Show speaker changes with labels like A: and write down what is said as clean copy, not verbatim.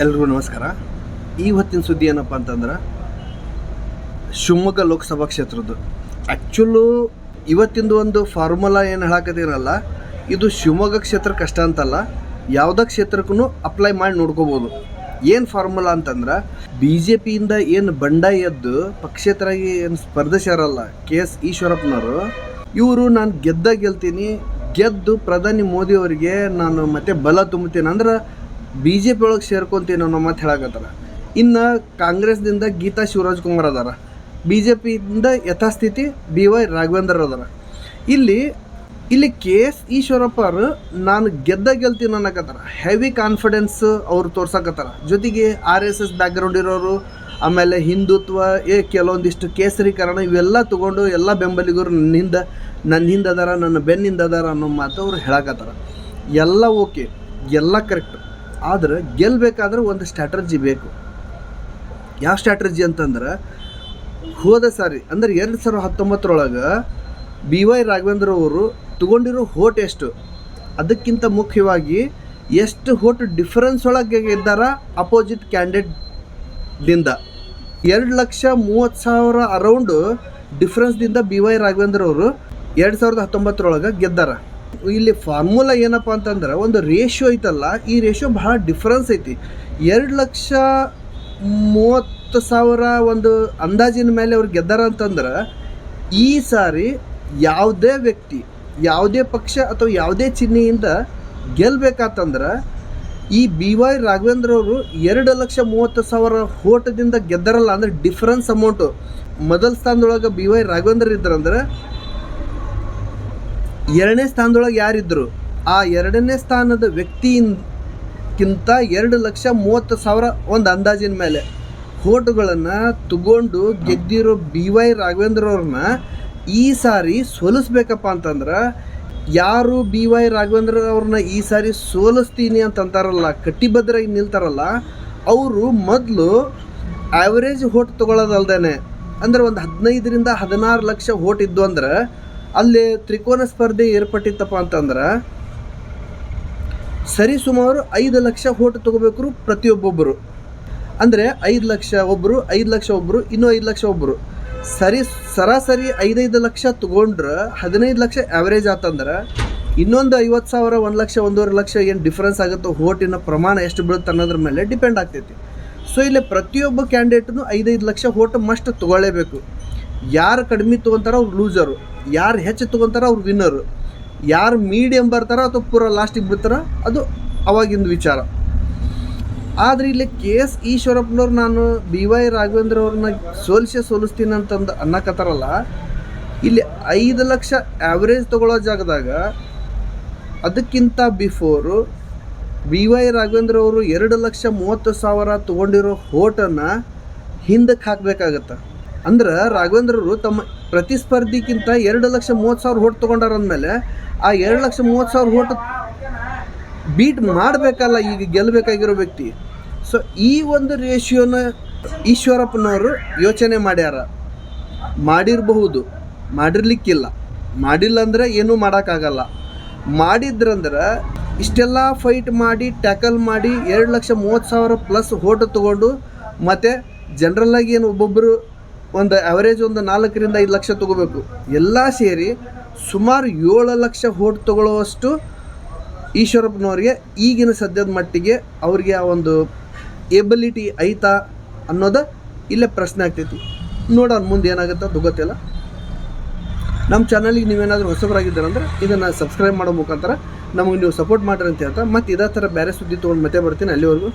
A: ಎಲ್ರಿಗೂ ನಮಸ್ಕಾರ. ಇವತ್ತಿನ ಸುದ್ದಿ ಏನಪ್ಪ ಅಂತಂದ್ರೆ ಶಿವಮೊಗ್ಗ ಲೋಕಸಭಾ ಕ್ಷೇತ್ರದ್ದು. ಆ್ಯಕ್ಚುಲು ಇವತ್ತಿಂದು ಒಂದು ಫಾರ್ಮುಲಾ ಏನು ಹೇಳಕತ್ತೀರಲ್ಲ, ಇದು ಶಿವಮೊಗ್ಗ ಕ್ಷೇತ್ರಕ್ಕೆ ಅಷ್ಟ ಅಂತಲ್ಲ, ಯಾವುದೇ ಕ್ಷೇತ್ರಕ್ಕೂ ಅಪ್ಲೈ ಮಾಡಿ ನೋಡ್ಕೋಬೋದು. ಏನು ಫಾರ್ಮುಲಾ ಅಂತಂದ್ರೆ, ಬಿ ಜೆ ಪಿಯಿಂದ ಏನು ಬಂಡಾಯ ಎದ್ದು ಪಕ್ಷೇತರಾಗಿ ಏನು ಸ್ಪರ್ಧಿಸ್ಯಾರಲ್ಲ KS ಈಶ್ವರಪ್ಪನವರು, ಇವರು ನಾನು ಗೆಲ್ತೀನಿ, ಗೆದ್ದು ಪ್ರಧಾನಿ ಮೋದಿ ಅವರಿಗೆ ನಾನು ಮತ್ತೆ ಬಲ ತುಂಬುತ್ತೇನೆ ಅಂದ್ರೆ ಬಿ ಜೆ ಪಿ ಒಳಗೆ ಸೇರ್ಕೊತೀನಿ ಅನ್ನೋ ಮಾತು ಹೇಳಕತ್ತಾರ. ಇನ್ನು ಕಾಂಗ್ರೆಸ್ದಿಂದ ಗೀತಾ ಶಿವರಾಜ್ಕುಮಾರ್ ಅದಾರ, ಬಿ ಜೆ ಪಿಯಿಂದ ಯಥಾಸ್ಥಿತಿ BY ರಾಘವೇಂದ್ರ ಅದಾರ. ಇಲ್ಲಿ KS ಈಶ್ವರಪ್ಪ ಅವರು ನಾನು ಗೆಲ್ತೀನಿ ಅನ್ನಕತ್ತಾರ. ಹೆವಿ ಕಾನ್ಫಿಡೆನ್ಸ್ ಅವ್ರು ತೋರ್ಸಕತ್ತಾರ. ಜೊತೆಗೆ RSS ಬ್ಯಾಕ್ಗ್ರೌಂಡ್ ಇರೋರು, ಆಮೇಲೆ ಹಿಂದುತ್ವ, ಕೆಲವೊಂದಿಷ್ಟು ಕೇಸರೀಕರಣ ಇವೆಲ್ಲ ತೊಗೊಂಡು ಎಲ್ಲ ಬೆಂಬಲಿಗರು ನನ್ನ ಹಿಂದೆ ಅದಾರ, ನನ್ನ ಬೆನ್ನಿಂದ ಅದಾರ ಅನ್ನೋ ಮಾತು ಅವ್ರು ಹೇಳಕತ್ತಾರ. ಎಲ್ಲ ಓಕೆ, ಎಲ್ಲ ಕರೆಕ್ಟ್. ಆದರೆ ಗೆಲ್ಲಬೇಕಾದ್ರೆ ಒಂದು ಸ್ಟ್ರಾಟರ್ಜಿ ಬೇಕು. ಯಾವ ಸ್ಟ್ರಾಟರ್ಜಿ ಅಂತಂದ್ರೆ, ಹೋದ ಸಾರಿ ಅಂದರೆ 2019 BY ರಾಘವೇಂದ್ರ ಅವರು ತಗೊಂಡಿರೋ ಹೋಟ್ ಎಷ್ಟು, ಅದಕ್ಕಿಂತ ಮುಖ್ಯವಾಗಿ ಎಷ್ಟು ಹೋಟ್ ಡಿಫರೆನ್ಸ್ ಒಳಗೆ ಗೆದ್ದಾರ ಅಪೋಸಿಟ್ ಕ್ಯಾಂಡಿಡೇಟ್ದಿಂದ. 2,30,000 ಅರೌಂಡು ಡಿಫ್ರೆನ್ಸ್ದಿಂದ BY ರಾಘವೇಂದ್ರ ಅವರು 2019 ಗೆದ್ದಾರ. ಇಲ್ಲಿ ಫಾರ್ಮುಲಾ ಏನಪ್ಪ ಅಂತಂದ್ರೆ, ಒಂದು ರೇಷಿಯೋ ಐತಲ್ಲ, ಈ ರೇಷಿಯೋ ಬಹಳ ಡಿಫ್ರೆನ್ಸ್ ಐತಿ. 2,30,000 ಒಂದು ಅಂದಾಜಿನ ಮೇಲೆ ಅವ್ರು ಗೆದ್ದಾರ ಅಂತಂದ್ರೆ, ಈ ಸಾರಿ ಯಾವುದೇ ವ್ಯಕ್ತಿ, ಯಾವುದೇ ಪಕ್ಷ ಅಥವಾ ಯಾವುದೇ ಚಿಹ್ನೆಯಿಂದ ಗೆಲ್ಲಬೇಕಾತಂದ್ರೆ ಈ BY ರಾಘವೇಂದ್ರ ಅವರು 2,30,000 ಹೋಟದಿಂದ ಗೆದ್ದಾರಲ್ಲ, ಅಂದರೆ ಡಿಫ್ರೆನ್ಸ್ ಅಮೌಂಟು. ಮೊದಲ ಸ್ಥಾನದೊಳಗೆ BY ರಾಘವೇಂದ್ರ ಇದ್ರಂದ್ರೆ, 2ನೇ ಸ್ಥಾನದೊಳಗೆ ಯಾರಿದ್ರು, ಆ 2ನೇ ಸ್ಥಾನದ ವ್ಯಕ್ತಿಗಿಂತ 2,30,000 ಒಂದು ಅಂದಾಜಿನ ಮೇಲೆ ಹೋಟುಗಳನ್ನು ತಗೊಂಡು ಗೆದ್ದಿರೋ BY ರಾಘವೇಂದ್ರ ಅವ್ರನ್ನ ಈ ಸಾರಿ ಸೋಲಿಸ್ಬೇಕಪ್ಪ ಅಂತಂದ್ರೆ, ಯಾರು BY ರಾಘವೇಂದ್ರ ಅವ್ರನ್ನ ಈ ಸಾರಿ ಸೋಲಿಸ್ತೀನಿ ಅಂತಂತಾರಲ್ಲ, ಕಟ್ಟಿಬದ್ರಾಗಿ ನಿಲ್ತಾರಲ್ಲ, ಅವರು ಮೊದಲು ಆ್ಯಾವ್ರೇಜ್ ಹೋಟ್ ತೊಗೊಳ್ಳೋದಲ್ದೇನೆ, ಅಂದರೆ ಒಂದು 15 to 16 ಲಕ್ಷ ಹೋಟ್ ಇದ್ದು ಅಂದ್ರೆ, ಅಲ್ಲಿ ತ್ರಿಕೋನ ಸ್ಪರ್ಧೆ ಏರ್ಪಟ್ಟಿತ್ತಪ್ಪ ಅಂತಂದ್ರೆ ಸರಿ ಸುಮಾರು 5 ಲಕ್ಷ ಹೋಟ್ ತೊಗೋಬೇಕು ಪ್ರತಿಯೊಬ್ಬೊಬ್ಬರು. ಅಂದರೆ 5 ಲಕ್ಷ ಒಬ್ಬರು, 5 ಲಕ್ಷ ಒಬ್ಬರು, ಇನ್ನೂ 5 ಲಕ್ಷ ಒಬ್ಬರು, ಸರಾಸರಿ 5 ಲಕ್ಷ ತೊಗೊಂಡ್ರೆ 15 ಲಕ್ಷ ಆ್ಯಾವ್ರೇಜ್ ಆತಂದ್ರೆ, ಇನ್ನೊಂದು 50,000, 1 ಲಕ್ಷ, 1.5 ಲಕ್ಷ ಏನು ಡಿಫ್ರೆನ್ಸ್ ಆಗುತ್ತೋ ಹೋಟಿನ ಪ್ರಮಾಣ ಎಷ್ಟು ಬೀಳುತ್ತೆ ಅನ್ನೋದ್ರ ಮೇಲೆ ಡಿಪೆಂಡ್ ಆಗ್ತೈತಿ. ಸೊ ಇಲ್ಲಿ ಪ್ರತಿಯೊಬ್ಬ ಕ್ಯಾಂಡಿಡೇಟ್ನು 5 ಲಕ್ಷ ಹೋಟ್ ಮಸ್ಟ್ ತೊಗೊಳ್ಳೇಬೇಕು. ಯಾರು ಕಡಿಮೆ ತೊಗೊತಾರೋ ಅವ್ರು ಲೂಸರು, ಯಾರು ಹೆಚ್ಚು ತೊಗೊತಾರೋ ಅವ್ರು ವಿನ್ನರು, ಯಾರು ಮೀಡಿಯಮ್ ಬರ್ತಾರೋ ಅಥವಾ ಪೂರ ಲಾಸ್ಟಿಗೆ ಬಿಡ್ತಾರೋ ಅದು ಅವಾಗಿಂದ ವಿಚಾರ. ಆದರೆ ಇಲ್ಲಿ KS ಈಶ್ವರಪ್ಪನವ್ರು ನಾನು BY ರಾಘವೇಂದ್ರ ಅವ್ರನ್ನ ಸೋಲಿಸ್ತೀನಿ ಅಂತಂದು ಅನ್ನಕತ್ತಾರಲ್ಲ, ಇಲ್ಲಿ 5 ಲಕ್ಷ ಆ್ಯಾವ್ರೇಜ್ ತೊಗೊಳ್ಳೋ ಜಾಗದಾಗ ಅದಕ್ಕಿಂತ ಬಿಫೋರು BY ರಾಘವೇಂದ್ರ ಅವರು 2,30,000 ತೊಗೊಂಡಿರೋ ಹೋಟನ್ನು ಹಿಂದಕ್ಕೆ ಹಾಕಬೇಕಾಗತ್ತೆ. ಅಂದ್ರೆ ರಾಘವೇಂದ್ರವರು ತಮ್ಮ ಪ್ರತಿಸ್ಪರ್ಧಿಗಿಂತ 2,30,000 ಹೋಟ್ ತೊಗೊಂಡಾರ ಅಂದಮೇಲೆ ಆ 2,30,000 ಹೋಟ್ ಬೀಟ್ ಮಾಡಬೇಕಲ್ಲ ಈಗ ಗೆಲ್ಲಬೇಕಾಗಿರೋ ವ್ಯಕ್ತಿ. ಸೊ ಈ ಒಂದು ರೇಷಿಯೋನ ಈಶ್ವರಪ್ಪನವರು ಯೋಚನೆ ಮಾಡ್ಯಾರ. ಮಾಡಿರಬಹುದು, ಮಾಡಿರ್ಲಿಕ್ಕಿಲ್ಲ, ಮಾಡಿಲ್ಲ ಅಂದರೆ ಏನೂ ಮಾಡೋಕ್ಕಾಗಲ್ಲ. ಮಾಡಿದ್ರಂದ್ರೆ ಇಷ್ಟೆಲ್ಲ ಫೈಟ್ ಮಾಡಿ ಟ್ಯಾಕಲ್ ಮಾಡಿ 2,30,000 ಪ್ಲಸ್ ಹೋಟ್ ತೊಗೊಂಡು, ಮತ್ತು ಜನ್ರಲ್ಲಾಗಿ ಏನು ಒಬ್ಬೊಬ್ಬರು ಒಂದು ಆ್ಯಾವ್ರೇಜ್ ಒಂದು 4 to 5 ಲಕ್ಷ ತೊಗೋಬೇಕು. ಎಲ್ಲ ಸೇರಿ ಸುಮಾರು 7 ಲಕ್ಷ ಹೋಟ್ ತೊಗೊಳ್ಳೋವಷ್ಟು ಈಶ್ವರಪ್ಪನವ್ರಿಗೆ ಈಗಿನ ಸದ್ಯದ ಮಟ್ಟಿಗೆ ಅವ್ರಿಗೆ ಆ ಒಂದು ಎಬಿಲಿಟಿ ಐತಾ ಅನ್ನೋದು ಇಲ್ಲೇ ಪ್ರಶ್ನೆ ಆಗ್ತೈತಿ. ನೋಡೋಣ ಮುಂದೆ ಏನಾಗುತ್ತೆ ಅದು ಗೊತ್ತಿಲ್ಲ. ನಮ್ಮ ಚಾನಲಿಗೆ ನೀವೇನಾದರೂ ಹೊಸಬರಾಗಿದ್ದಾರಂದ್ರೆ ಇದನ್ನು ಸಬ್ಸ್ಕ್ರೈಬ್ ಮಾಡೋ ಮುಖಾಂತರ ನಮಗೆ ನೀವು ಸಪೋರ್ಟ್ ಮಾಡಿರಿ ಅಂತ ಹೇಳ್ತಾ, ಮತ್ತು ಇದೇ ಥರ ಬೇರೆ ಸುದ್ದಿ ತೊಗೊಂಡು ಮತ್ತೆ ಬರ್ತೀನಿ. ಅಲ್ಲಿವರೆಗೂ